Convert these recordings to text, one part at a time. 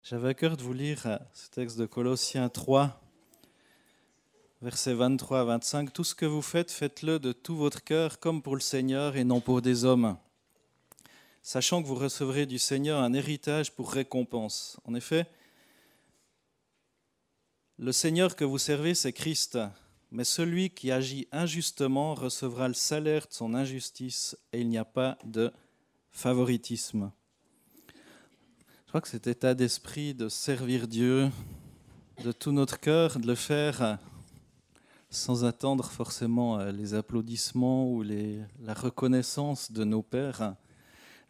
J'avais à cœur de vous lire ce texte de Colossiens 3, versets 23 à 25. Tout ce que vous faites, faites-le de tout votre cœur, comme pour le Seigneur et non pour des hommes, sachant que vous recevrez du Seigneur un héritage pour récompense. En effet, le Seigneur que vous servez, c'est Christ, mais celui qui agit injustement recevra le salaire de son injustice, et il n'y a pas de favoritisme. Je crois que cet état d'esprit de servir Dieu de tout notre cœur, de le faire sans attendre forcément les applaudissements ou la reconnaissance de nos pairs,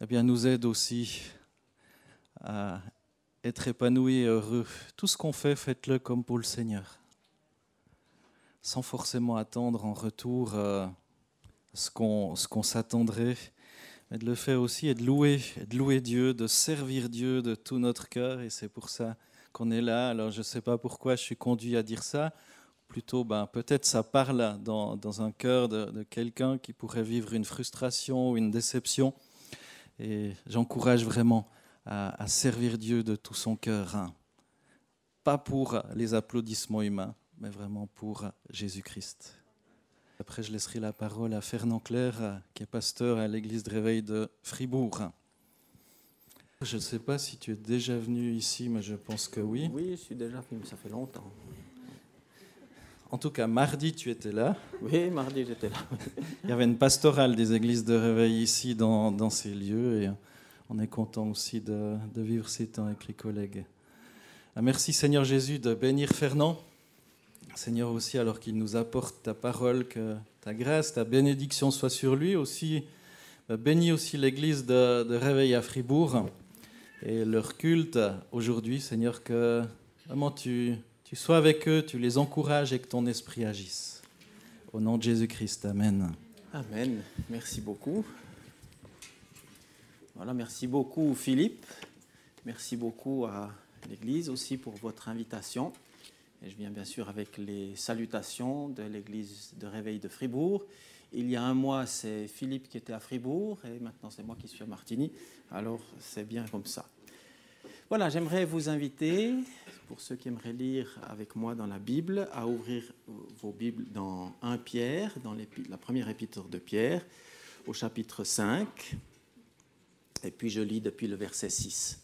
eh bien, nous aide aussi à être épanouis et heureux. Tout ce qu'on fait, faites-le comme pour le Seigneur, sans forcément attendre en retour ce qu'on s'attendrait, mais de le faire aussi et de louer Dieu, de servir Dieu de tout notre cœur, et c'est pour ça qu'on est là. Alors je ne sais pas pourquoi je suis conduit à dire ça, plutôt peut-être ça parle dans un cœur de quelqu'un qui pourrait vivre une frustration ou une déception, et j'encourage vraiment à servir Dieu de tout son cœur, pas pour les applaudissements humains, mais vraiment pour Jésus-Christ. Après, je laisserai la parole à Fernand Clerc, qui est pasteur à l'église de Réveil de Fribourg. Je ne sais pas si tu es déjà venu ici, mais je pense que oui. Oui, je suis déjà venu, mais ça fait longtemps. En tout cas, mardi, tu étais là. Oui, mardi, j'étais là. Il y avait une pastorale des églises de Réveil ici, dans ces lieux, et on est content aussi de vivre ces temps avec les collègues. Merci Seigneur Jésus de bénir Fernand. Seigneur aussi, alors qu'il nous apporte ta parole, que ta grâce, ta bénédiction soit sur lui aussi. Bénis aussi l'église de Réveil à Fribourg et leur culte aujourd'hui, Seigneur, que vraiment tu sois avec eux, tu les encourages et que ton esprit agisse. Au nom de Jésus-Christ, Amen. Amen. Merci beaucoup. Voilà, merci beaucoup Philippe. Merci beaucoup à l'église aussi pour votre invitation. Et je viens bien sûr avec les salutations de l'église de Réveil de Fribourg. Il y a un mois, c'est Philippe qui était à Fribourg et maintenant c'est moi qui suis à Martigny. Alors c'est bien comme ça. Voilà, j'aimerais vous inviter, pour ceux qui aimeraient lire avec moi dans la Bible, à ouvrir vos Bibles dans 1 Pierre, dans la première épître de Pierre, au chapitre 5. Et puis je lis depuis le verset 6.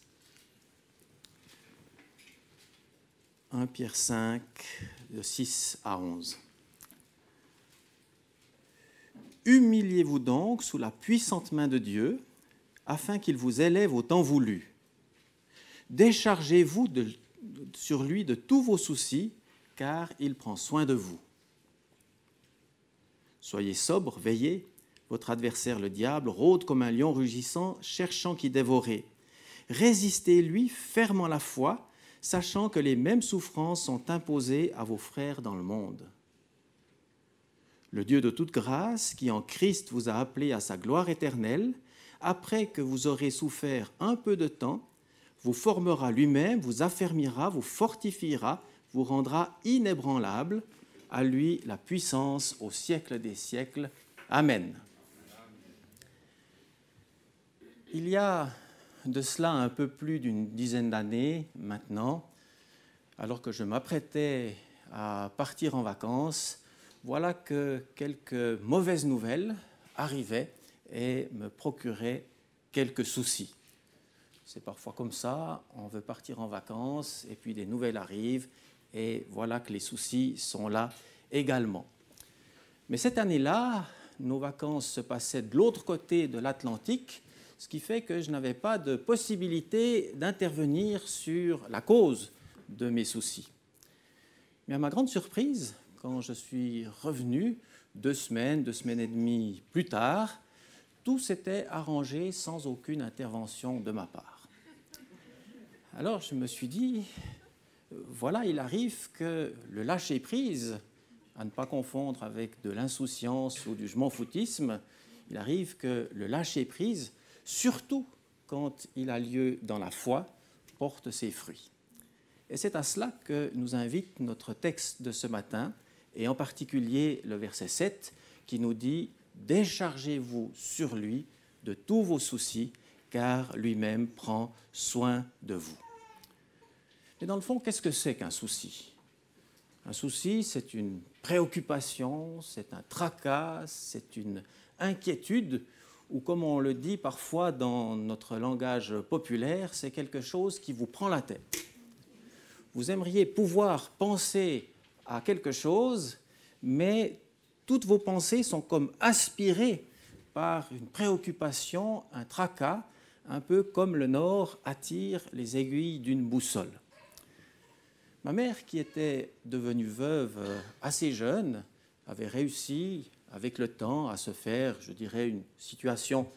1 Pierre 5, de 6 à 11. Humiliez-vous donc sous la puissante main de Dieu, afin qu'il vous élève au temps voulu. Déchargez-vous sur lui de tous vos soucis, car il prend soin de vous. Soyez sobres, veillez. Votre adversaire, le diable, rôde comme un lion rugissant, cherchant qui dévorer. Résistez-lui fermement la foi, sachant que les mêmes souffrances sont imposées à vos frères dans le monde. Le Dieu de toute grâce, qui en Christ vous a appelé à sa gloire éternelle, après que vous aurez souffert un peu de temps, vous formera lui-même, vous affermira, vous fortifiera, vous rendra inébranlable. À lui la puissance au siècle des siècles. Amen. Il y a de cela un peu plus d'une dizaine d'années maintenant, alors que je m'apprêtais à partir en vacances, voilà que quelques mauvaises nouvelles arrivaient et me procuraient quelques soucis. C'est parfois comme ça, on veut partir en vacances et puis des nouvelles arrivent et voilà que les soucis sont là également. Mais cette année-là, nos vacances se passaient de l'autre côté de l'Atlantique, ce qui fait que je n'avais pas de possibilité d'intervenir sur la cause de mes soucis. Mais à ma grande surprise, quand je suis revenu 2 semaines et demie plus tard, tout s'était arrangé sans aucune intervention de ma part. Alors je me suis dit, voilà, il arrive que le lâcher-prise, à ne pas confondre avec de l'insouciance ou du je m'en foutisme, il arrive que le lâcher-prise, surtout quand il a lieu dans la foi, porte ses fruits. Et c'est à cela que nous invite notre texte de ce matin, et en particulier le verset 7, qui nous dit « Déchargez-vous sur lui de tous vos soucis, car lui-même prend soin de vous. » Et dans le fond, qu'est-ce que c'est qu'un souci? Un souci, c'est une préoccupation, c'est un tracas, c'est une inquiétude, ou comme on le dit parfois dans notre langage populaire, c'est quelque chose qui vous prend la tête. Vous aimeriez pouvoir penser à quelque chose, mais toutes vos pensées sont comme aspirées par une préoccupation, un tracas, un peu comme le nord attire les aiguilles d'une boussole. Ma mère, qui était devenue veuve assez jeune, avait réussi, avec le temps, à se faire, je dirais, une situation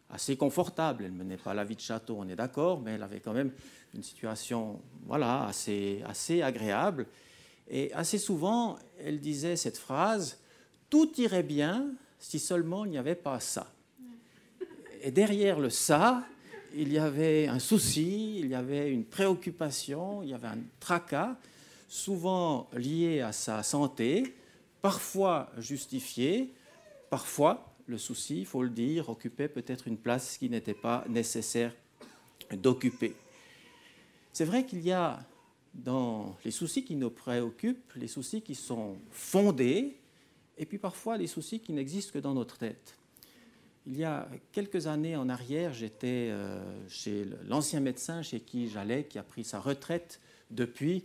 assez confortable. Elle ne menait pas la vie de château, on est d'accord, mais elle avait quand même une situation voilà, assez agréable. Et assez souvent, elle disait cette phrase « Tout irait bien si seulement il n'y avait pas ça ». Et derrière le « ça », il y avait un souci, il y avait une préoccupation, il y avait un tracas, souvent lié à sa santé, parfois justifié, parfois le souci, il faut le dire, occupait peut-être une place qui n'était pas nécessaire d'occuper. C'est vrai qu'il y a dans les soucis qui nous préoccupent, les soucis qui sont fondés, et puis parfois les soucis qui n'existent que dans notre tête. Il y a quelques années en arrière, j'étais chez l'ancien médecin chez qui j'allais, qui a pris sa retraite depuis.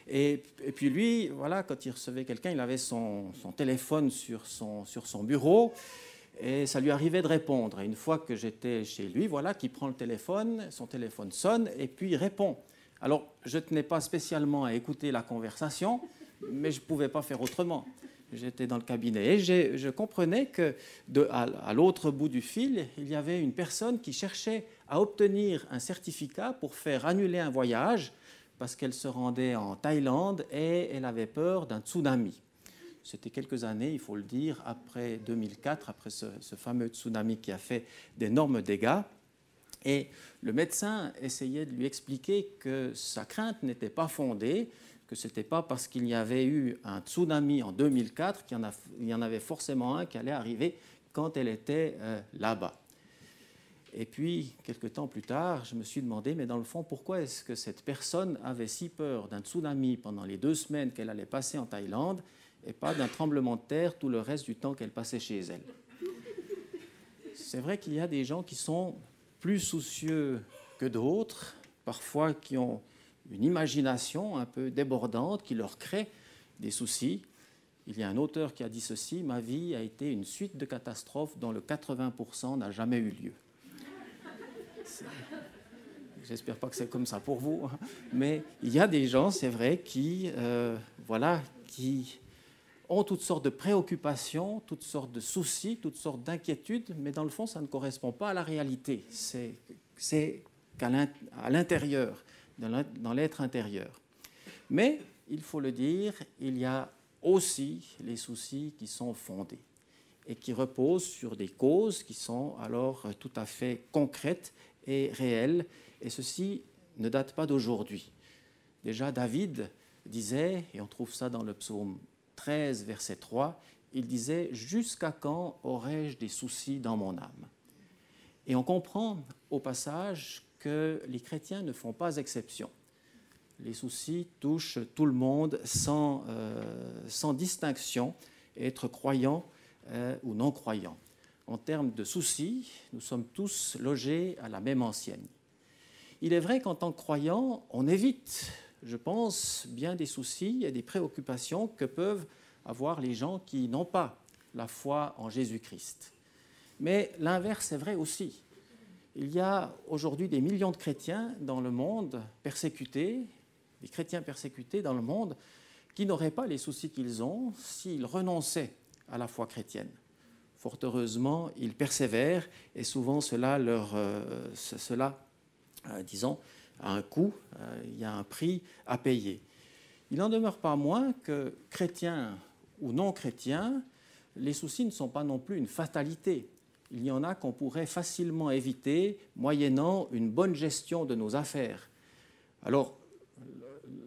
Et puis lui, voilà, quand il recevait quelqu'un, il avait son téléphone sur son bureau et ça lui arrivait de répondre. Et une fois que j'étais chez lui, voilà, qu'il prend le téléphone, son téléphone sonne et puis il répond. Alors, je ne tenais pas spécialement à écouter la conversation, mais je ne pouvais pas faire autrement. J'étais dans le cabinet et je comprenais qu'à l'autre bout du fil, il y avait une personne qui cherchait à obtenir un certificat pour faire annuler un voyage parce qu'elle se rendait en Thaïlande et elle avait peur d'un tsunami. C'était quelques années, il faut le dire, après 2004, après ce fameux tsunami qui a fait d'énormes dégâts. Et le médecin essayait de lui expliquer que sa crainte n'était pas fondée, que ce n'était pas parce qu'il y avait eu un tsunami en 2004 qu'il y en avait forcément un qui allait arriver quand elle était là-bas. Et puis, quelques temps plus tard, je me suis demandé, mais dans le fond, pourquoi est-ce que cette personne avait si peur d'un tsunami pendant les 2 semaines qu'elle allait passer en Thaïlande et pas d'un tremblement de terre tout le reste du temps qu'elle passait chez elle? C'est vrai qu'il y a des gens qui sont plus soucieux que d'autres, parfois qui ont une imagination un peu débordante qui leur crée des soucis. Il y a un auteur qui a dit ceci: « Ma vie a été une suite de catastrophes dont le 80% n'a jamais eu lieu. » J'espère pas que c'est comme ça pour vous, mais il y a des gens, c'est vrai, qui ont toutes sortes de préoccupations, toutes sortes de soucis, toutes sortes d'inquiétudes, mais dans le fond, ça ne correspond pas à la réalité. C'est à l'intérieur, dans l'être intérieur. Mais, il faut le dire, il y a aussi les soucis qui sont fondés et qui reposent sur des causes qui sont alors tout à fait concrètes et réelles. Et ceci ne date pas d'aujourd'hui. Déjà, David disait, et on trouve ça dans le psaume 13, verset 3, il disait « Jusqu'à quand aurais-je des soucis dans mon âme ?» Et on comprend au passage que les chrétiens ne font pas exception. Les soucis touchent tout le monde sans distinction, être croyant ou non croyant. En termes de soucis, nous sommes tous logés à la même enseigne. Il est vrai qu'en tant que croyant, on évite, je pense, bien des soucis et des préoccupations que peuvent avoir les gens qui n'ont pas la foi en Jésus-Christ. Mais l'inverse est vrai aussi. Il y a aujourd'hui des millions de chrétiens dans le monde persécutés, des chrétiens persécutés dans le monde qui n'auraient pas les soucis qu'ils ont s'ils renonçaient à la foi chrétienne. Fort heureusement, ils persévèrent et souvent cela disons, a un coût, il y a un prix à payer. Il n'en demeure pas moins que, chrétiens ou non chrétiens, les soucis ne sont pas non plus une fatalité. Il y en a qu'on pourrait facilement éviter moyennant une bonne gestion de nos affaires. Alors,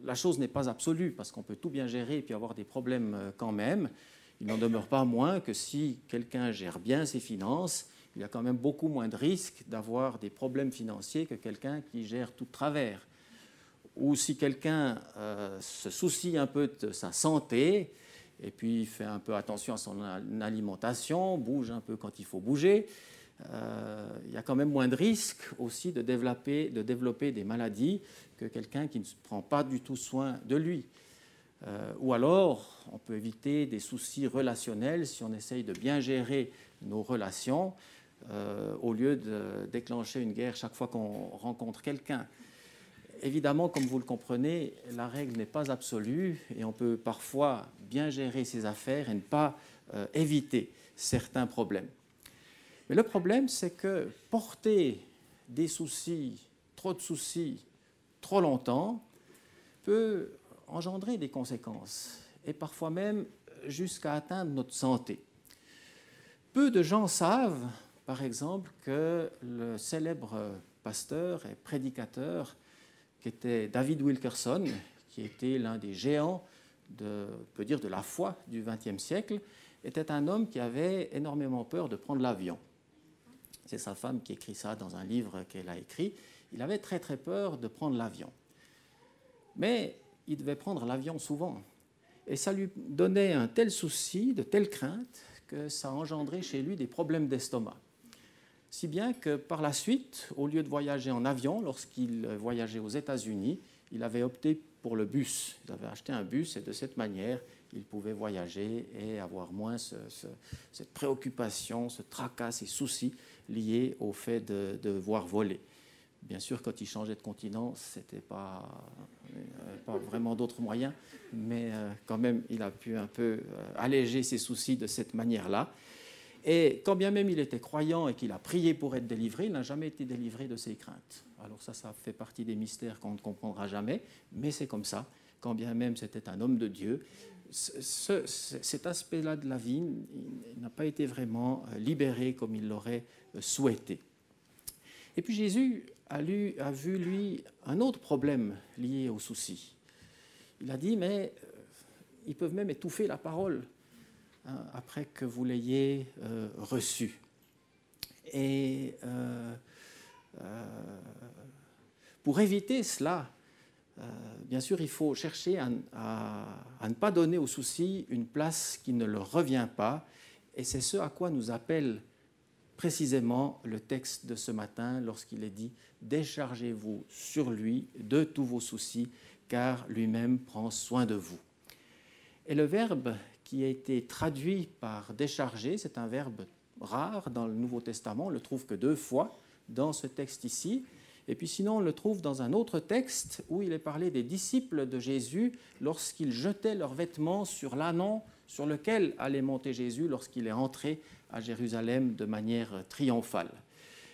la chose n'est pas absolue parce qu'on peut tout bien gérer et puis avoir des problèmes quand même. Il n'en demeure pas moins que si quelqu'un gère bien ses finances, il y a quand même beaucoup moins de risques d'avoir des problèmes financiers que quelqu'un qui gère tout de travers. ou si quelqu'un se soucie un peu de sa santé, et puis fait un peu attention à son alimentation, bouge un peu quand il faut bouger, il y a quand même moins de risques aussi de développer des maladies que quelqu'un qui ne prend pas du tout soin de lui. Ou alors, on peut éviter des soucis relationnels si on essaye de bien gérer nos relations au lieu de déclencher une guerre chaque fois qu'on rencontre quelqu'un. Évidemment, comme vous le comprenez, la règle n'est pas absolue et on peut parfois bien gérer ses affaires et ne pas éviter certains problèmes. Mais le problème, c'est que porter des soucis, trop de soucis, trop longtemps, peut engendrer des conséquences et parfois même jusqu'à atteindre notre santé. Peu de gens savent, par exemple, que le célèbre pasteur et prédicateur qui était David Wilkerson, qui était l'un des géants on peut dire de la foi du XXe siècle, était un homme qui avait énormément peur de prendre l'avion. C'est sa femme qui écrit ça dans un livre qu'elle a écrit. Il avait très très peur de prendre l'avion. Mais il devait prendre l'avion souvent. Et ça lui donnait un tel souci, de telle crainte, que ça engendrait chez lui des problèmes d'estomac. Si bien que par la suite, au lieu de voyager en avion, lorsqu'il voyageait aux États-Unis, il avait opté pour le bus. Il avait acheté un bus et de cette manière, il pouvait voyager et avoir moins cette préoccupation, ce tracas, ces soucis liés au fait de devoir voler. Bien sûr, quand il changeait de continent, c'était pas vraiment d'autres moyens, mais quand même, il a pu un peu alléger ses soucis de cette manière-là. Et quand bien même il était croyant et qu'il a prié pour être délivré, il n'a jamais été délivré de ses craintes. Alors ça fait partie des mystères qu'on ne comprendra jamais, mais c'est comme ça. Quand bien même c'était un homme de Dieu, cet aspect-là de la vie n'a pas été vraiment libéré comme il l'aurait souhaité. Et puis Jésus a vu, lui, un autre problème lié aux soucis. Il a dit, mais ils peuvent même étouffer la parole après que vous l'ayez reçue. Et pour éviter cela, bien sûr, il faut chercher à ne pas donner aux soucis une place qui ne leur revient pas. Et c'est ce à quoi nous appelle précisément le texte de ce matin lorsqu'il est dit « Déchargez-vous sur lui de tous vos soucis, car lui-même prend soin de vous ». Et le verbe qui a été traduit par « décharger », c'est un verbe rare dans le Nouveau Testament, on ne le trouve que 2 fois dans ce texte ici. Et puis sinon, on le trouve dans un autre texte où il est parlé des disciples de Jésus lorsqu'ils jetaient leurs vêtements sur l'ânon sur lequel allait monter Jésus lorsqu'il est entré à Jérusalem de manière triomphale.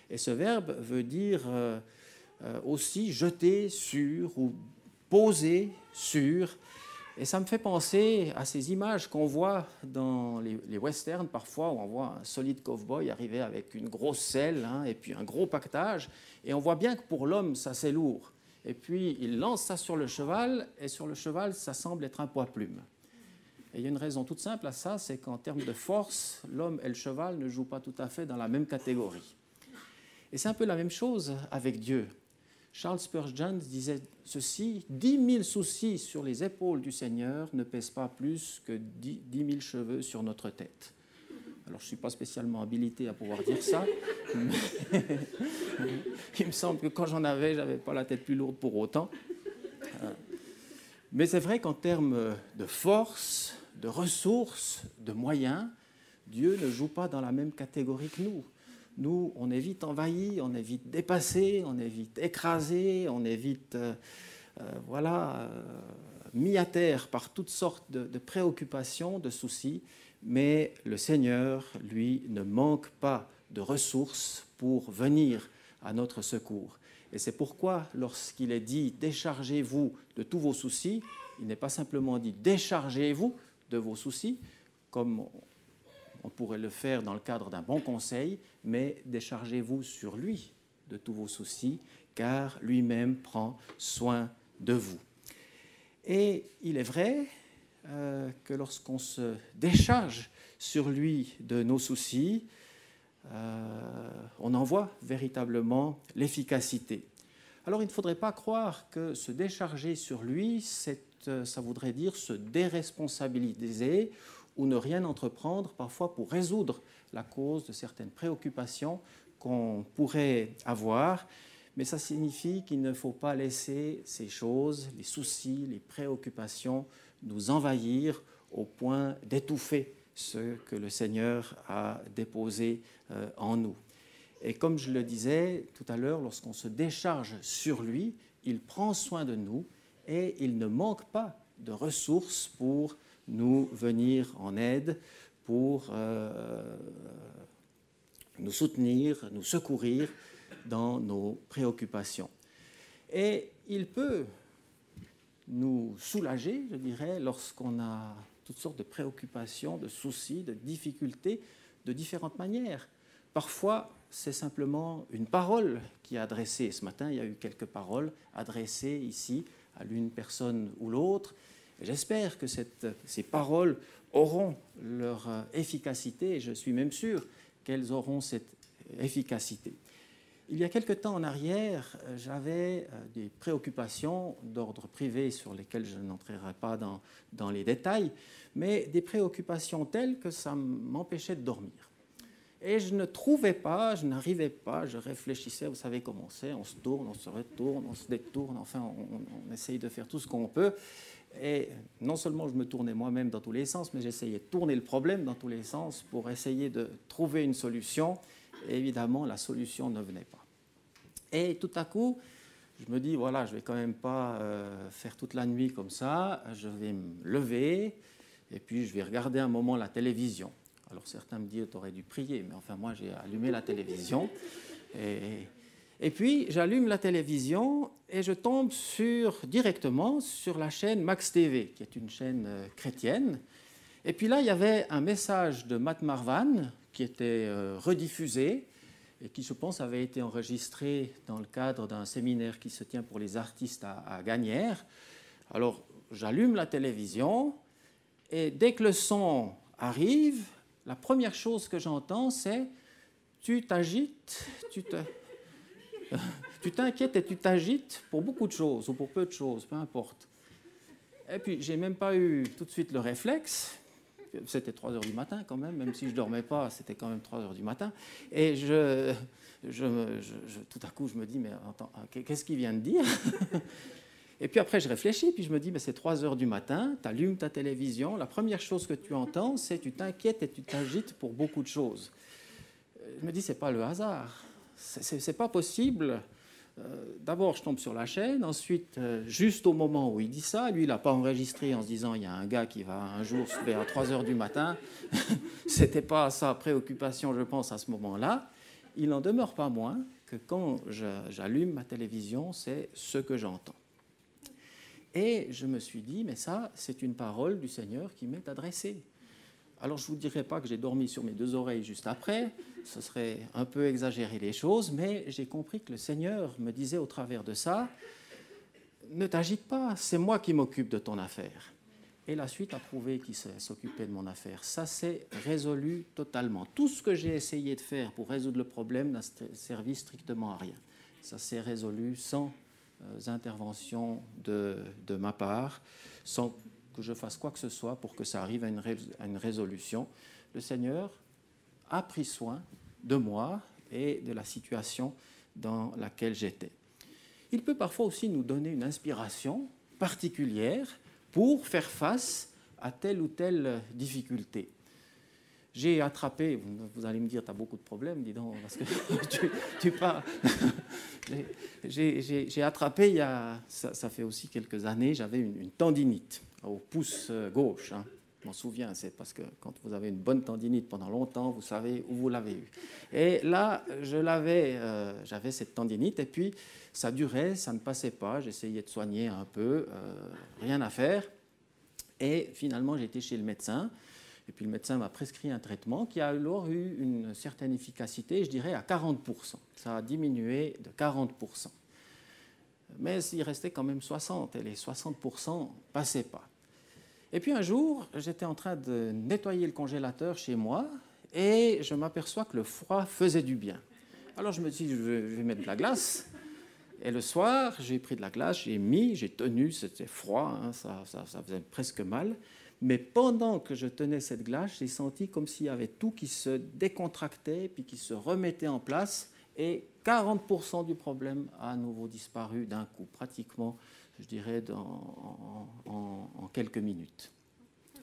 Et ce verbe veut dire aussi jeter sur ou poser sur. Et ça me fait penser à ces images qu'on voit dans les westerns parfois, où on voit un solide cow-boy arriver avec une grosse selle et puis un gros pactage. Et on voit bien que pour l'homme, ça c'est lourd. Et puis il lance ça sur le cheval, et sur le cheval, ça semble être un poids-plume. Et il y a une raison toute simple à ça, c'est qu'en termes de force, l'homme et le cheval ne jouent pas tout à fait dans la même catégorie. Et c'est un peu la même chose avec Dieu. Charles Spurgeon disait ceci, 10 000 soucis sur les épaules du Seigneur ne pèsent pas plus que 10 000 cheveux sur notre tête. Alors, je ne suis pas spécialement habilité à pouvoir dire ça, mais il me semble que quand j'en avais, je n'avais pas la tête plus lourde pour autant. Mais c'est vrai qu'en termes de force, de ressources, de moyens, Dieu ne joue pas dans la même catégorie que nous. Nous, on est vite envahi, on est vite dépassé, on est vite écrasé, on est vite mis à terre par toutes sortes de préoccupations, de soucis. Mais le Seigneur, lui, ne manque pas de ressources pour venir à notre secours. Et c'est pourquoi, lorsqu'il est dit « déchargez-vous de tous vos soucis », il n'est pas simplement dit « déchargez-vous de vos soucis », comme on pourrait le faire dans le cadre d'un bon conseil, mais déchargez-vous sur lui de tous vos soucis, car lui-même prend soin de vous. Et il est vrai que lorsqu'on se décharge sur lui de nos soucis, on en voit véritablement l'efficacité. Alors il ne faudrait pas croire que se décharger sur lui, ça voudrait dire se déresponsabiliser ou ne rien entreprendre, parfois pour résoudre la cause de certaines préoccupations qu'on pourrait avoir. Mais ça signifie qu'il ne faut pas laisser ces choses, les soucis, les préoccupations nous envahir au point d'étouffer ce que le Seigneur a déposé en nous. Et comme je le disais tout à l'heure, lorsqu'on se décharge sur lui, il prend soin de nous et il ne manque pas de ressources pour nous venir en aide, pour nous soutenir, nous secourir dans nos préoccupations. Et il peut nous soulager, je dirais, lorsqu'on a toutes sortes de préoccupations, de soucis, de difficultés, de différentes manières. Parfois, c'est simplement une parole qui est adressée. Ce matin, il y a eu quelques paroles adressées ici à l'une personne ou l'autre. J'espère que ces paroles auront leur efficacité, et je suis même sûr qu'elles auront cette efficacité. Il y a quelque temps en arrière, j'avais des préoccupations d'ordre privé sur lesquelles je n'entrerai pas dans les détails, mais des préoccupations telles que ça m'empêchait de dormir. Et je ne trouvais pas, je n'arrivais pas, je réfléchissais, vous savez comment c'est, on se tourne, on se retourne, on se détourne, enfin on essaye de faire tout ce qu'on peut. Et non seulement je me tournais moi-même dans tous les sens, mais j'essayais de tourner le problème dans tous les sens pour essayer de trouver une solution. Et évidemment, la solution ne venait pas. Et tout à coup, je me dis, voilà, je ne vais quand même pas faire toute la nuit comme ça, je vais me lever et puis je vais regarder un moment la télévision. Alors certains me disent, tu aurais dû prier, mais enfin moi j'ai allumé la télévision. Et puis j'allume la télévision et je tombe directement sur la chaîne Max TV, qui est une chaîne chrétienne. Et puis là, il y avait un message de Matt Marvan qui était rediffusé et qui, je pense, avait été enregistré dans le cadre d'un séminaire qui se tient pour les artistes à Gagnières. Alors, j'allume la télévision et dès que le son arrive, la première chose que j'entends, c'est « tu t'agites, tu t'inquiètes et tu t'agites pour beaucoup de choses ou pour peu de choses, peu importe. » Et puis, je n'ai même pas eu tout de suite le réflexe. C'était 3 heures du matin quand même si je ne dormais pas, c'était quand même 3 heures du matin. Et tout à coup, je me dis, mais attends, qu'est-ce qu'il vient de dire? Et puis après, je réfléchis, puis je me dis, mais c'est 3 heures du matin, tu allumes ta télévision, la première chose que tu entends, c'est tu t'inquiètes et tu t'agites pour beaucoup de choses. Je me dis, c'est pas le hasard, c'est pas possible. D'abord, je tombe sur la chaîne. Ensuite, juste au moment où il dit ça, lui, il n'a pas enregistré en se disant il y a un gars qui va un jour se lever à 3 heures du matin. Ce n'était pas sa préoccupation, je pense, à ce moment-là. Il n'en demeure pas moins que quand j'allume ma télévision, c'est ce que j'entends. Et je me suis dit, mais ça, c'est une parole du Seigneur qui m'est adressée. Alors, je ne vous dirai pas que j'ai dormi sur mes 2 oreilles juste après, ce serait un peu exagérer les choses, mais j'ai compris que le Seigneur me disait au travers de ça, ne t'agite pas, c'est moi qui m'occupe de ton affaire. Et la suite a prouvé qu'il s'occupait de mon affaire. Ça s'est résolu totalement. Tout ce que j'ai essayé de faire pour résoudre le problème n'a servi strictement à rien. Ça s'est résolu sans intervention de ma part, sans que je fasse quoi que ce soit pour que ça arrive à une résolution. Le Seigneur a pris soin de moi et de la situation dans laquelle j'étais. Il peut parfois aussi nous donner une inspiration particulière pour faire face à telle ou telle difficulté. J'ai attrapé, vous allez me dire, tu as beaucoup de problèmes, dis donc, parce que tu parles. J'ai attrapé, ça fait aussi quelques années, j'avais une tendinite au pouce gauche. Je m'en souviens, c'est parce que quand vous avez une bonne tendinite pendant longtemps, vous savez où vous l'avez eue. Et là, j'avais cette tendinite, et puis ça durait, ça ne passait pas, j'essayais de soigner un peu, rien à faire. Et finalement, j'ai été chez le médecin, et puis le médecin m'a prescrit un traitement qui a alors eu une certaine efficacité, je dirais à 40%. Ça a diminué de 40%. Mais il restait quand même 60%, et les 60% ne passaient pas. Et puis un jour, j'étais en train de nettoyer le congélateur chez moi, et je m'aperçois que le froid faisait du bien. Alors je me dis, je vais mettre de la glace. Et le soir, j'ai pris de la glace, j'ai tenu, c'était froid, hein, ça faisait presque mal. Mais pendant que je tenais cette glace, j'ai senti comme s'il y avait tout qui se décontractait, puis qui se remettait en place, et 40% du problème a à nouveau disparu d'un coup, pratiquement, je dirais, en quelques minutes.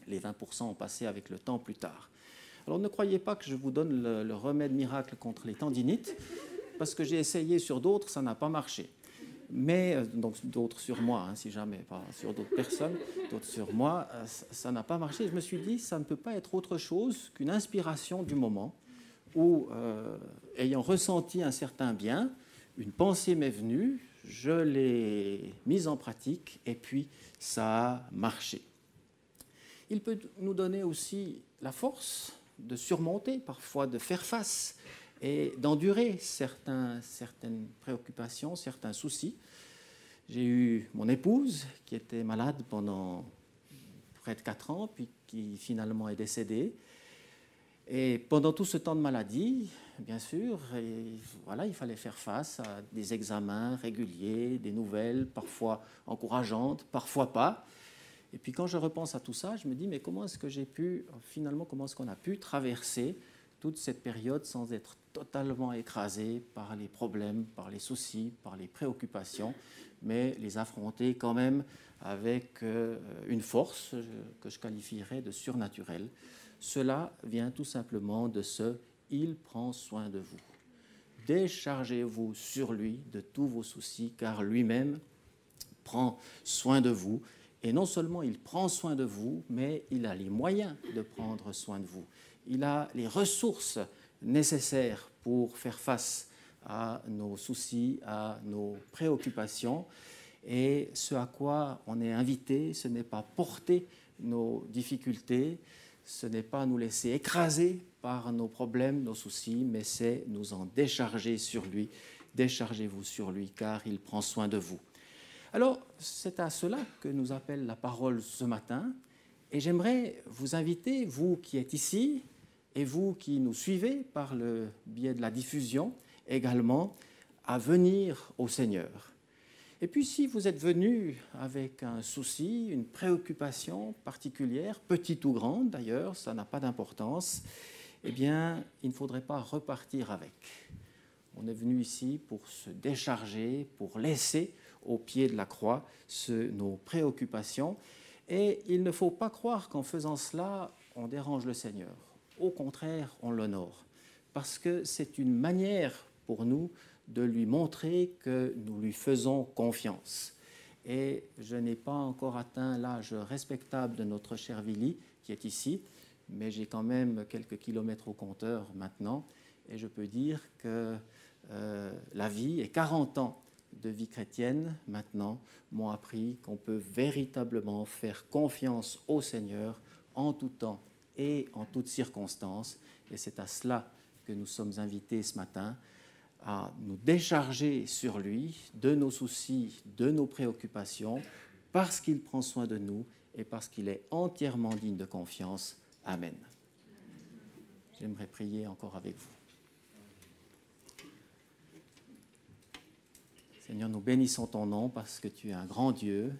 Les 20% ont passé avec le temps plus tard. Alors ne croyez pas que je vous donne le remède miracle contre les tendinites, parce que j'ai essayé sur d'autres, ça n'a pas marché. Mais, donc d'autres sur moi, hein, si jamais, pas sur d'autres personnes, d'autres sur moi, ça n'a pas marché. Je me suis dit, ça ne peut pas être autre chose qu'une inspiration du moment où, ayant ressenti un certain bien, une pensée m'est venue, je l'ai mise en pratique et puis ça a marché. Il peut nous donner aussi la force de surmonter, parfois de faire face et d'endurer certaines préoccupations, certains soucis. J'ai eu mon épouse qui était malade pendant près de 4 ans, puis qui finalement est décédée. Et pendant tout ce temps de maladie, bien sûr, il fallait faire face à des examens réguliers, des nouvelles, parfois encourageantes, parfois pas. Et puis quand je repense à tout ça, je me dis, mais comment est-ce qu'on a pu traverser toute cette période sans être totalement écrasé par les problèmes, par les soucis, par les préoccupations, mais les affronter quand même avec une force que je qualifierais de surnaturelle. Cela vient tout simplement de ce « il prend soin de vous ». Déchargez-vous sur lui de tous vos soucis, car lui-même prend soin de vous. Et non seulement il prend soin de vous, mais il a les moyens de prendre soin de vous. Il a les ressources nécessaires pour faire face à nos soucis, à nos préoccupations. Et ce à quoi on est invité, ce n'est pas porter nos difficultés, ce n'est pas nous laisser écraser par nos problèmes, nos soucis, mais c'est nous en décharger sur lui. Déchargez-vous sur lui, car il prend soin de vous. Alors, c'est à cela que nous appelle la parole ce matin. Et j'aimerais vous inviter, vous qui êtes ici, et vous qui nous suivez par le biais de la diffusion également, à venir au Seigneur. Et puis si vous êtes venu avec un souci, une préoccupation particulière, petite ou grande d'ailleurs, ça n'a pas d'importance, eh bien, il ne faudrait pas repartir avec. On est venu ici pour se décharger, pour laisser au pied de la croix nos préoccupations. Et il ne faut pas croire qu'en faisant cela, on dérange le Seigneur. Au contraire, on l'honore. Parce que c'est une manière pour nous de lui montrer que nous lui faisons confiance. Et je n'ai pas encore atteint l'âge respectable de notre chère Willy, qui est ici, mais j'ai quand même quelques kilomètres au compteur maintenant, et je peux dire que la vie et 40 ans de vie chrétienne maintenant m'ont appris qu'on peut véritablement faire confiance au Seigneur en tout temps et en toutes circonstances, et c'est à cela que nous sommes invités ce matin, à nous décharger sur lui de nos soucis, de nos préoccupations, parce qu'il prend soin de nous et parce qu'il est entièrement digne de confiance. Amen. J'aimerais prier encore avec vous. Seigneur, nous bénissons ton nom parce que tu es un grand Dieu.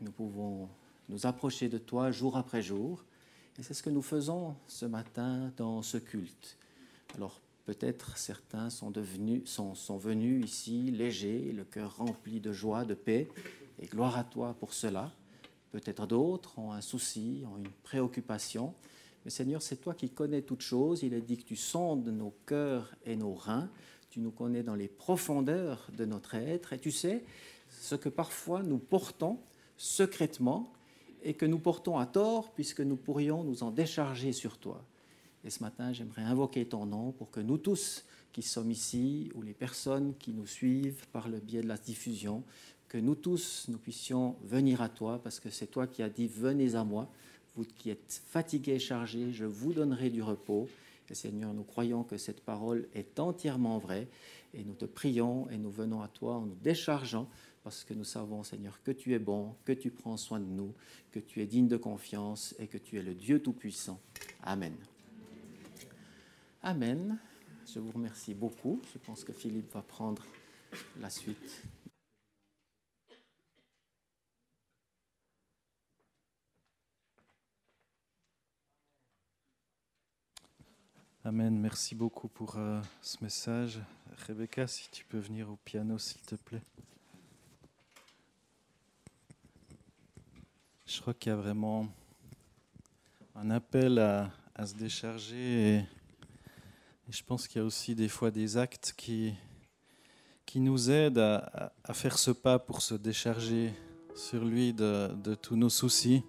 Nous pouvons nous approcher de toi jour après jour. Et c'est ce que nous faisons ce matin dans ce culte. Alors, peut-être certains sont venus ici légers, le cœur rempli de joie, de paix, et gloire à toi pour cela. Peut-être d'autres ont un souci, ont une préoccupation. Mais Seigneur, c'est toi qui connais toutes choses. Il est dit que tu sondes nos cœurs et nos reins. Tu nous connais dans les profondeurs de notre être. Et tu sais ce que parfois nous portons secrètement et que nous portons à tort puisque nous pourrions nous en décharger sur toi. Et ce matin, j'aimerais invoquer ton nom pour que nous tous qui sommes ici, ou les personnes qui nous suivent par le biais de la diffusion, que nous tous, nous puissions venir à toi, parce que c'est toi qui as dit « Venez à moi, vous qui êtes fatigués et chargés, je vous donnerai du repos ». Et Seigneur, nous croyons que cette parole est entièrement vraie, et nous te prions et nous venons à toi en nous déchargeant, parce que nous savons, Seigneur, que tu es bon, que tu prends soin de nous, que tu es digne de confiance et que tu es le Dieu Tout-Puissant. Amen. Amen. Je vous remercie beaucoup. Je pense que Philippe va prendre la suite. Amen. Merci beaucoup pour ce message. Rebecca, si tu peux venir au piano, s'il te plaît. Je crois qu'il y a vraiment un appel à se décharger et je pense qu'il y a aussi des fois des actes qui nous aident à faire ce pas pour se décharger sur lui de tous nos soucis.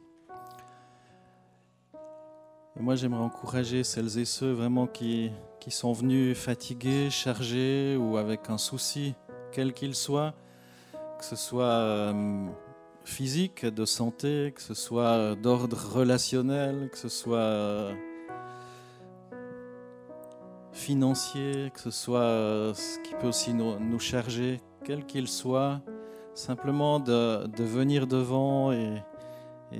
Et moi, j'aimerais encourager celles et ceux vraiment qui sont venus fatigués, chargés ou avec un souci, quel qu'il soit, que ce soit physique, de santé, que ce soit d'ordre relationnel, que ce soit financier, que ce soit ce qui peut aussi nous charger, quel qu'il soit, simplement de venir devant et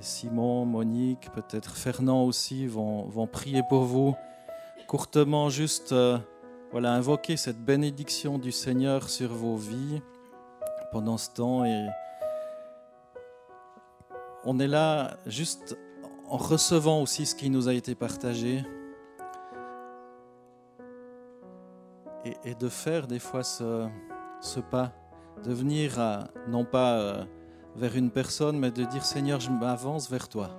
Simon, Monique, peut-être Fernand aussi vont prier pour vous. Courtement, juste invoquer cette bénédiction du Seigneur sur vos vies pendant ce temps. Et on est là juste en recevant aussi ce qui nous a été partagé et de faire des fois ce pas, de venir non pas vers une personne, mais de dire Seigneur, je m'avance vers toi.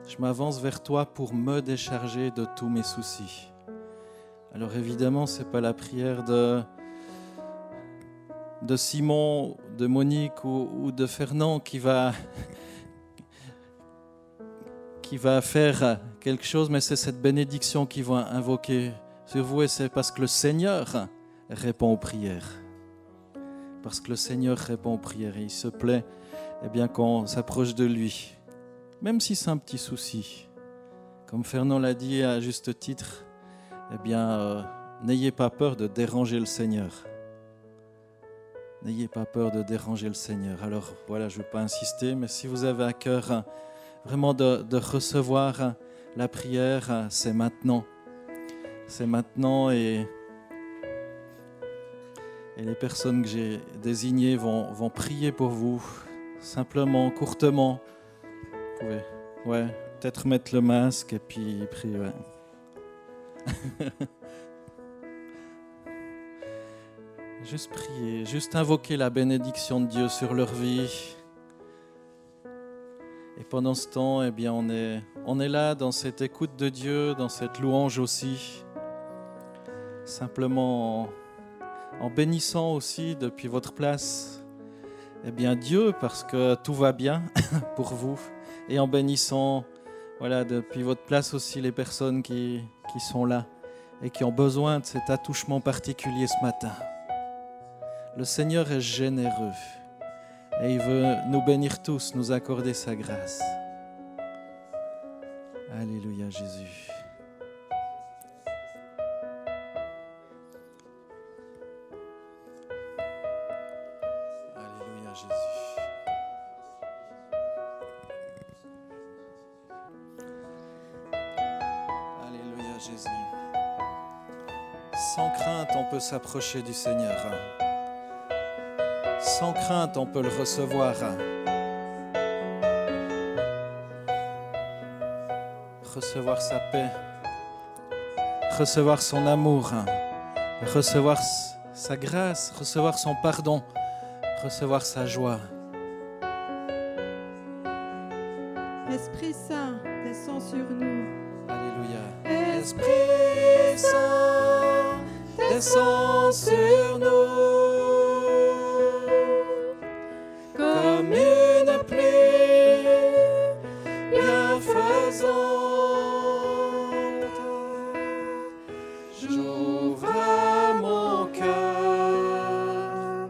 Je m'avance vers toi pour me décharger de tous mes soucis. Alors évidemment, ce n'est pas la prière de Simon, de Monique ou de Fernand qui va faire quelque chose, mais c'est cette bénédiction qu'ils vont invoquer sur vous et c'est parce que le Seigneur répond aux prières. Parce que le Seigneur répond aux prières et il se plaît qu'on s'approche de lui. Même si c'est un petit souci. Comme Fernand l'a dit à juste titre, n'ayez pas peur de déranger le Seigneur. N'ayez pas peur de déranger le Seigneur. Alors voilà, je ne vais pas insister, mais si vous avez à cœur vraiment de recevoir la prière, c'est maintenant. C'est maintenant et les personnes que j'ai désignées vont prier pour vous, simplement, courtement. Vous pouvez peut-être mettre le masque et puis prier. Juste prier, juste invoquer la bénédiction de Dieu sur leur vie. Et pendant ce temps, on est là dans cette écoute de Dieu, dans cette louange aussi. Simplement en bénissant aussi depuis votre place Dieu parce que tout va bien pour vous et en bénissant depuis votre place aussi les personnes qui sont là et qui ont besoin de cet attouchement particulier ce matin. Le Seigneur est généreux et il veut nous bénir tous, nous accorder sa grâce. Alléluia Jésus. Jésus. Sans crainte, on peut s'approcher du Seigneur. Sans crainte, on peut le recevoir. Recevoir sa paix. Recevoir son amour. Recevoir sa grâce. Recevoir son pardon. Recevoir sa joie. Esprit Saint, descends sur nous. Alléluia. Esprit Saint, descends sur nous comme une pluie bienfaisante. J'ouvre mon cœur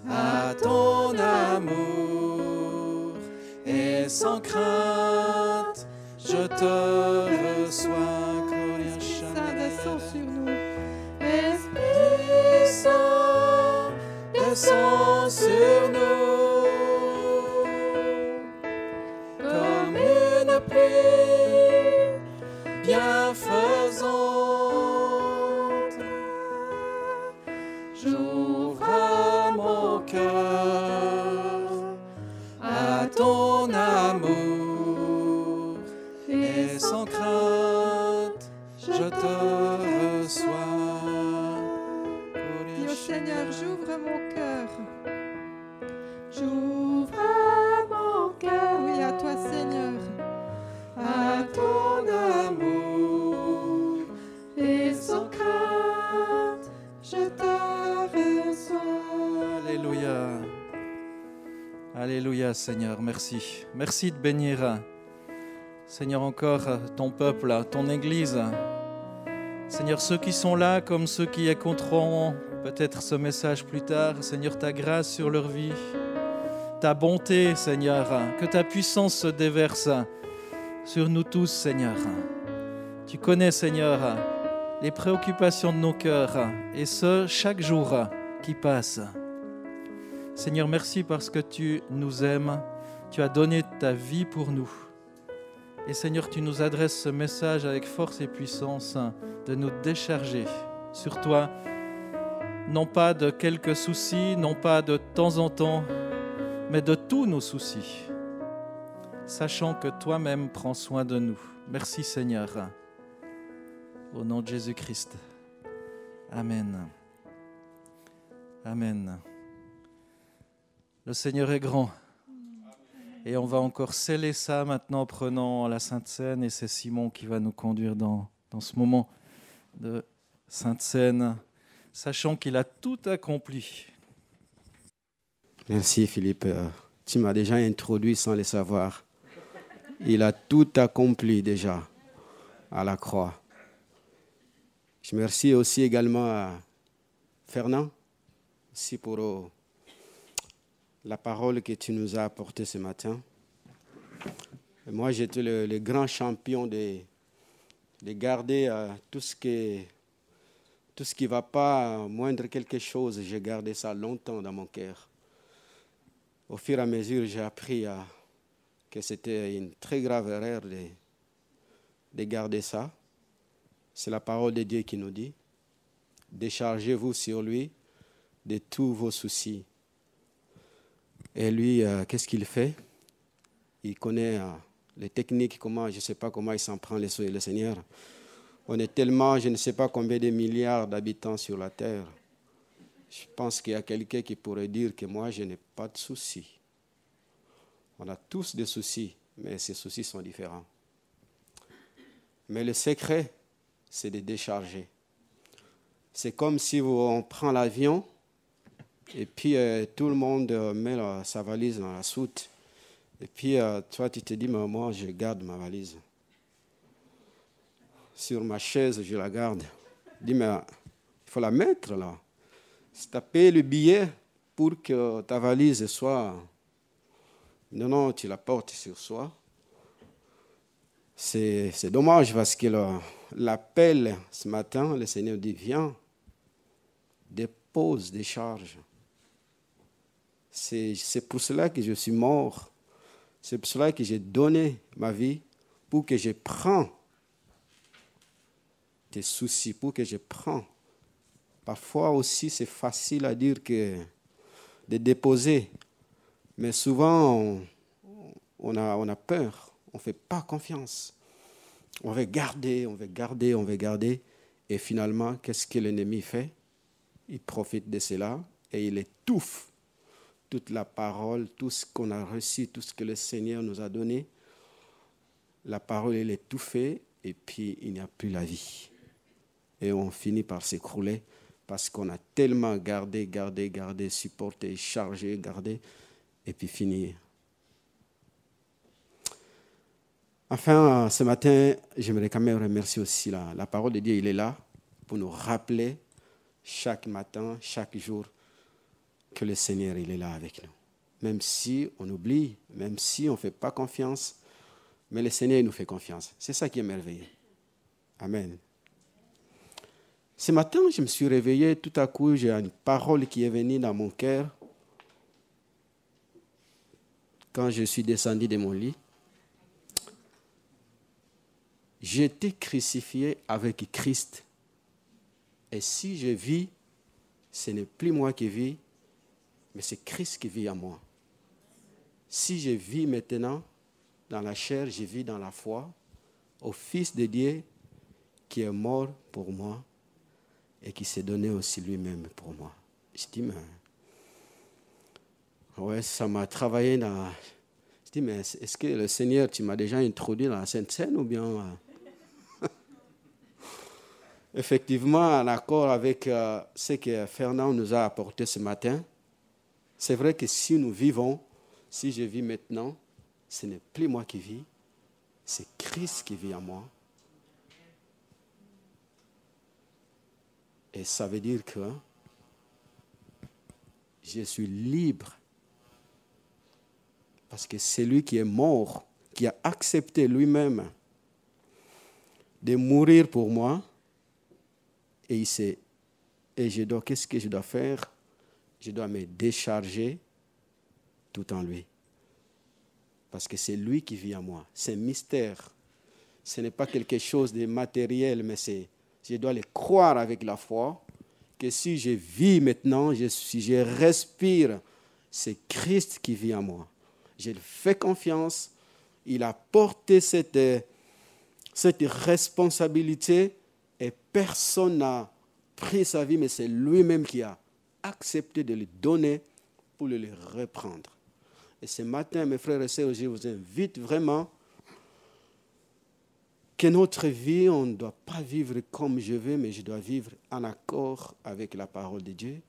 à ton amour et sans crainte, je te reçois. Saint, descends sur nous. Esprit Saint, descends sur nous comme une pluie bienfaisante. J'ouvre mon cœur à ton amour et sans crainte, je te j'ouvre mon cœur. J'ouvre mon cœur, Oui, à toi, Seigneur. à ton amour et sans crainte, je te reçois. Alléluia. Alléluia, Seigneur. Merci. Merci de bénir, Seigneur, encore ton peuple, ton Église. Seigneur, ceux qui sont là comme ceux qui écouteront peut-être ce message plus tard. Seigneur, ta grâce sur leur vie, ta bonté, Seigneur, que ta puissance se déverse sur nous tous, Seigneur. Tu connais, Seigneur, les préoccupations de nos cœurs, et ce, chaque jour qui passe. Seigneur, merci parce que tu nous aimes, tu as donné ta vie pour nous. Et Seigneur, tu nous adresses ce message avec force et puissance de nous décharger sur toi, non pas de quelques soucis, non pas de temps en temps, mais de tous nos soucis, sachant que toi-même prends soin de nous. Merci Seigneur. Au nom de Jésus-Christ. Amen. Amen. Le Seigneur est grand. Et on va encore sceller ça maintenant en prenant la Sainte Seine. Et c'est Simon qui va nous conduire dans ce moment de Sainte Seine, sachant qu'il a tout accompli. Merci Philippe. Tu m'as déjà introduit sans le savoir. Il a tout accompli déjà à la croix. Je remercie aussi également à Fernand aussi pour la parole que tu nous as apportée ce matin. Et moi, j'étais le grand champion de garder tout ce qui ne va pas, moindre quelque chose, j'ai gardé ça longtemps dans mon cœur. Au fur et à mesure, j'ai appris que c'était une très grave erreur de garder ça. C'est la parole de Dieu qui nous dit, déchargez-vous sur lui de tous vos soucis. Et lui, qu'est-ce qu'il fait? Il connaît les techniques, je ne sais pas comment il s'en prend le Seigneur. On est tellement, je ne sais pas combien de milliards d'habitants sur la terre. Je pense qu'il y a quelqu'un qui pourrait dire que moi, je n'ai pas de soucis. On a tous des soucis, mais ces soucis sont différents. Mais le secret, c'est de décharger. C'est comme si on prend l'avion et puis tout le monde met sa valise dans la soute. Et puis toi, tu te dis, mais moi, je garde ma valise. Sur ma chaise, je la garde. Je dis, mais il faut la mettre là. Si tu as payé le billet pour que ta valise soit... Non, tu la portes sur soi. C'est dommage parce que l'appel ce matin, le Seigneur dit, viens, dépose des charges. C'est pour cela que je suis mort. C'est pour cela que j'ai donné ma vie, pour que je prends tes soucis, pour que je prends. Parfois aussi, c'est facile à dire que de déposer, mais souvent, on a peur, on ne fait pas confiance. On veut garder, on veut garder, on veut garder. Et finalement, qu'est-ce que l'ennemi fait? Il profite de cela et il étouffe toute la parole, tout ce qu'on a reçu, tout ce que le Seigneur nous a donné. La parole, elle est étouffée et puis il n'y a plus la vie. Et on finit par s'écrouler parce qu'on a tellement gardé, supporté, chargé, gardé, et puis fini. Enfin, ce matin, j'aimerais quand même remercier aussi la parole de Dieu. Il est là pour nous rappeler chaque matin, chaque jour, que le Seigneur, il est là avec nous. Même si on oublie, même si on ne fait pas confiance, mais le Seigneur, il nous fait confiance. C'est ça qui est merveilleux. Amen. Ce matin, je me suis réveillé, tout à coup, j'ai une parole qui est venue dans mon cœur. Quand je suis descendu de mon lit, j'ai été crucifié avec Christ. Et si je vis, ce n'est plus moi qui vis, mais c'est Christ qui vit en moi. Si je vis maintenant dans la chair, je vis dans la foi au Fils de Dieu qui est mort pour moi et qui s'est donné aussi lui-même pour moi. Je dis, mais... Ouais, ça m'a travaillé dans... Je dis, mais est-ce que le Seigneur, tu m'as déjà introduit dans la Sainte Seine ou bien... Effectivement, en accord avec ce que Fernand nous a apporté ce matin, c'est vrai que si nous vivons, si je vis maintenant, ce n'est plus moi qui vis, c'est Christ qui vit en moi. Et ça veut dire que je suis libre. Parce que c'est lui qui est mort, qui a accepté lui-même de mourir pour moi. Et qu'est-ce que je dois faire? Je dois me décharger tout en lui. Parce que c'est lui qui vit en moi. C'est un mystère. Ce n'est pas quelque chose de matériel, mais je dois le croire avec la foi, que si je vis maintenant, si je respire, c'est Christ qui vit en moi. Je lui fais confiance. Il a porté cette responsabilité et personne n'a pris sa vie, mais c'est lui-même qui a accepté de le donner pour le reprendre. Et ce matin, mes frères et sœurs, je vous invite vraiment que notre vie, on ne doit pas vivre comme je veux, mais je dois vivre en accord avec la parole de Dieu,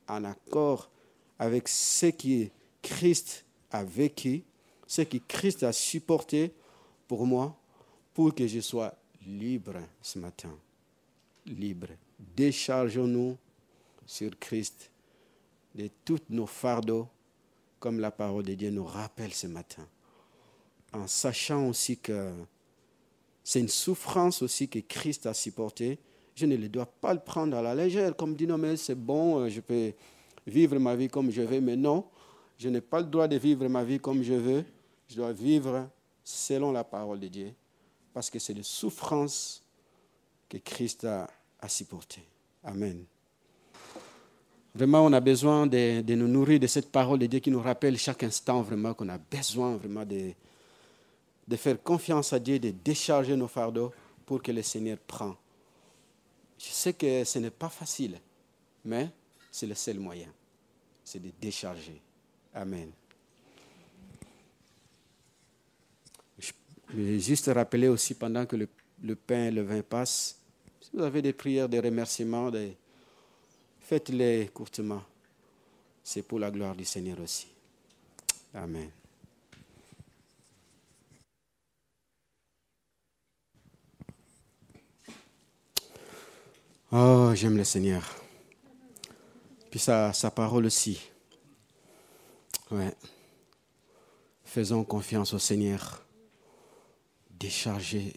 en accord avec ce que Christ a vécu, ce que Christ a supporté pour moi, pour que je sois libre ce matin. Libre. Déchargeons-nous sur Christ de tous nos fardeaux, comme la parole de Dieu nous rappelle ce matin. En sachant aussi que c'est une souffrance aussi que Christ a supportée. Je ne dois pas le prendre à la légère, comme dit non, mais c'est bon, je peux vivre ma vie comme je veux, mais non, je n'ai pas le droit de vivre ma vie comme je veux. Je dois vivre selon la parole de Dieu, parce que c'est les souffrances que Christ a supportées. Amen. Vraiment, on a besoin de nous nourrir de cette parole de Dieu qui nous rappelle chaque instant vraiment qu'on a besoin vraiment de faire confiance à Dieu, de décharger nos fardeaux pour que le Seigneur prenne. Je sais que ce n'est pas facile, mais c'est le seul moyen, c'est de décharger. Amen. Je vais juste rappeler aussi pendant que le pain et le vin passent, si vous avez des prières, des remerciements, faites-les courtement. C'est pour la gloire du Seigneur aussi. Amen. Oh, j'aime le Seigneur. Puis sa parole aussi. Ouais. Faisons confiance au Seigneur. Décharger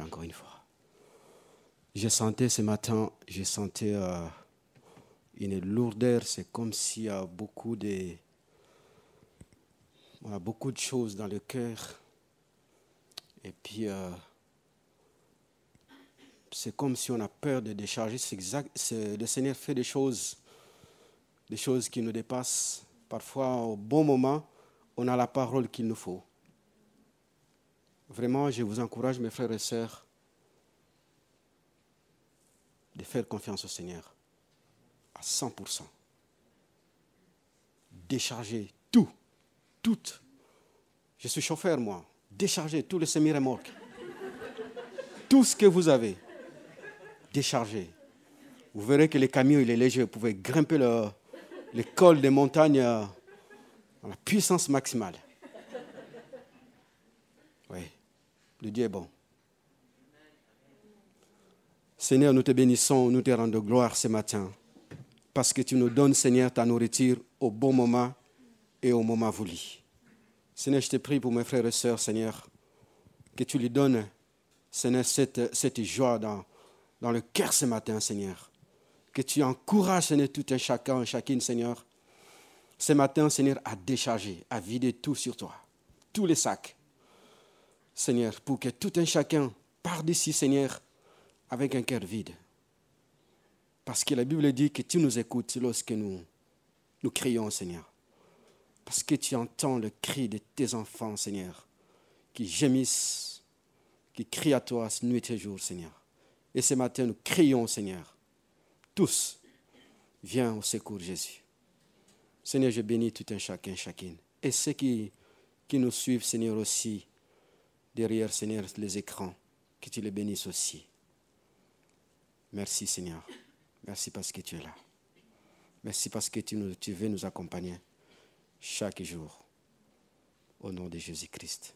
encore une fois. Je sentais ce matin, une lourdeur. C'est comme s'il y a beaucoup de choses dans le cœur. Et puis, c'est comme si on a peur de décharger. Le Seigneur fait des choses qui nous dépassent. Parfois, au bon moment, on a la parole qu'il nous faut. Vraiment, je vous encourage, mes frères et sœurs, de faire confiance au Seigneur à 100%. Décharger tout. Je suis chauffeur, moi. Décharger tout le semi-remorque. Tout ce que vous avez. Décharger. Vous verrez que le camion, il est léger. Vous pouvez grimper le col des montagnes à la puissance maximale. Oui. Le Dieu est bon. Seigneur, nous te bénissons, nous te rendons gloire ce matin. Parce que tu nous donnes, Seigneur, ta nourriture au bon moment et au moment voulu. Seigneur, je te prie pour mes frères et sœurs, Seigneur, que tu lui donnes, Seigneur, cette joie dans le cœur ce matin, Seigneur. Que tu encourages, Seigneur, tout un chacun, chacune, Seigneur. Ce matin, Seigneur, à décharger, à vider tout sur toi. Tous les sacs. Seigneur, pour que tout un chacun parte d'ici, Seigneur, avec un cœur vide. Parce que la Bible dit que tu nous écoutes lorsque nous crions, Seigneur. Parce que tu entends le cri de tes enfants, Seigneur, qui gémissent, qui crient à toi nuit et jour, Seigneur. Et ce matin, nous crions, Seigneur, tous, Viens au secours, Jésus. Seigneur, je bénis tout un chacun, chacune. Et ceux qui nous suivent, Seigneur, aussi, derrière, Seigneur, les écrans, que tu les bénisses aussi. Merci, Seigneur. Merci parce que tu es là. Merci parce que tu veux nous accompagner chaque jour. Au nom de Jésus-Christ.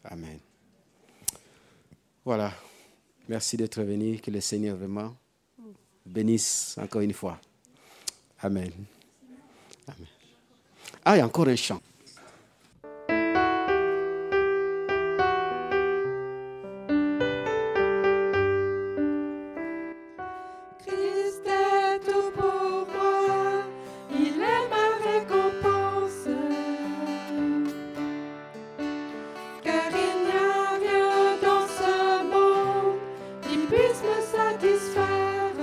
Amen. Voilà. Merci d'être venu. Que le Seigneur vraiment bénisse encore une fois. Amen. Amen. Ah, il y a encore un chant. Christ est tout pour moi, il est ma récompense. Car il n'y a rien dans ce monde qui puisse me satisfaire.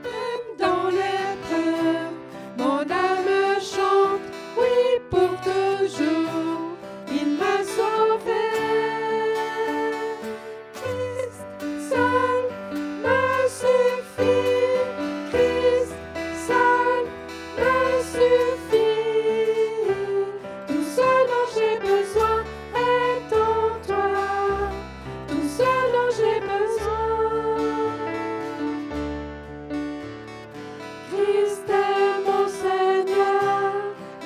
Même dans l'épreuve, mon âme chante, oui pour toujours, il m'a sauvé. Christ seul me suffit, Christ seul me suffit. Tout ce dont j'ai besoin est en toi, tout ce dont j'ai besoin. Christ est mon Seigneur,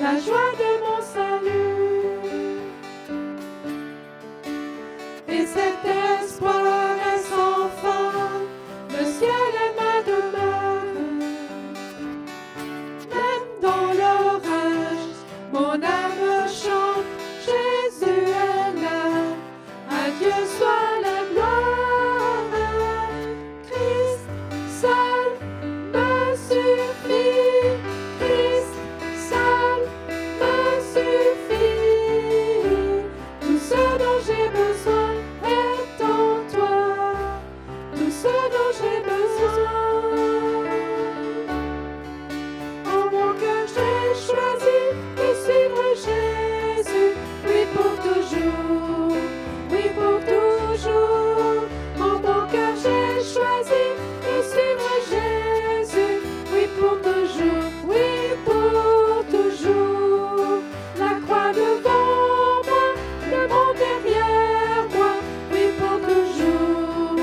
la joie de mon salut. Et cet espoir est sans fin, le ciel est ma demeure. Même dans l'orage, mon âme chante, Jésus est là, à Dieu soit la gloire. Christ seul me suffit, Christ seul me suffit. Tout ce dont j'ai besoin est en toi, tout ce dont j'ai besoin. En mon cœur j'ai choisi de suivre Jésus, oui pour toujours, oui pour toujours. En mon cœur j'ai choisi de suivre Jésus, oui pour toujours, oui pour toujours. La croix devant moi, le monde derrière moi, oui pour toujours,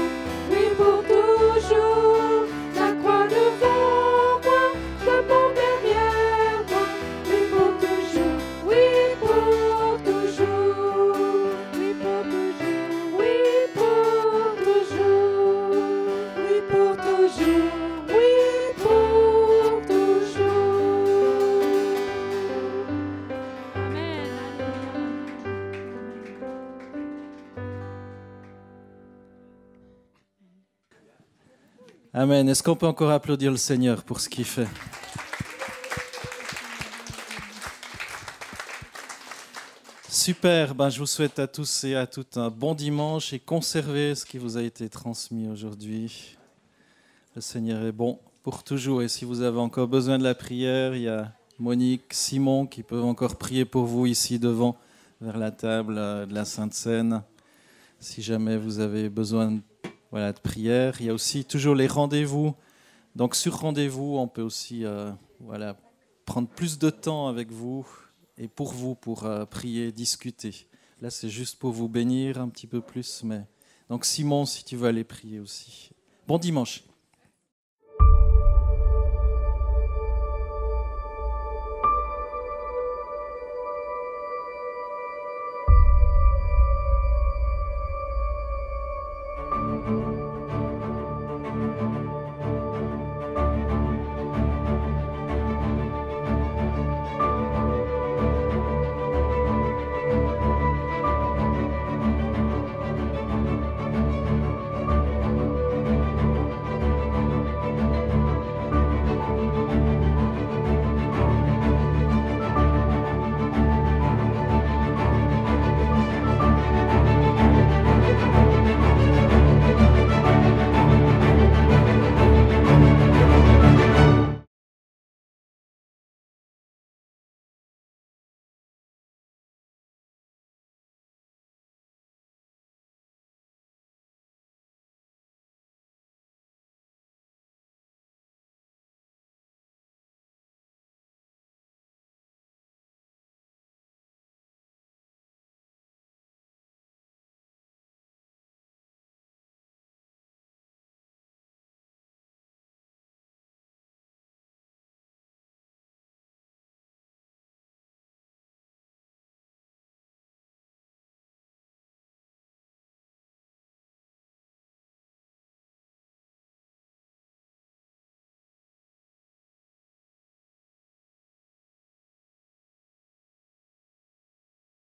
oui pour toujours. La croix devant moi, le monde derrière moi, oui pour toujours, oui pour toujours, oui pour toujours, oui pour toujours, oui pour toujours, oui pour toujours. Amen. Amen. Est-ce qu'on peut encore applaudir le Seigneur pour ce qu'il fait? Super, je vous souhaite à tous et à toutes un bon dimanche et conservez ce qui vous a été transmis aujourd'hui. Le Seigneur est bon pour toujours et si vous avez encore besoin de la prière, il y a Monique, Simon qui peuvent encore prier pour vous ici devant, vers la table de la Sainte Seine. Si jamais vous avez besoin de prière, il y a aussi toujours les rendez-vous. Donc sur rendez-vous, on peut aussi prendre plus de temps avec vous et pour vous, pour prier, discuter. Là, c'est juste pour vous bénir un petit peu plus. Donc Simon, si tu veux aller prier aussi. Bon dimanche.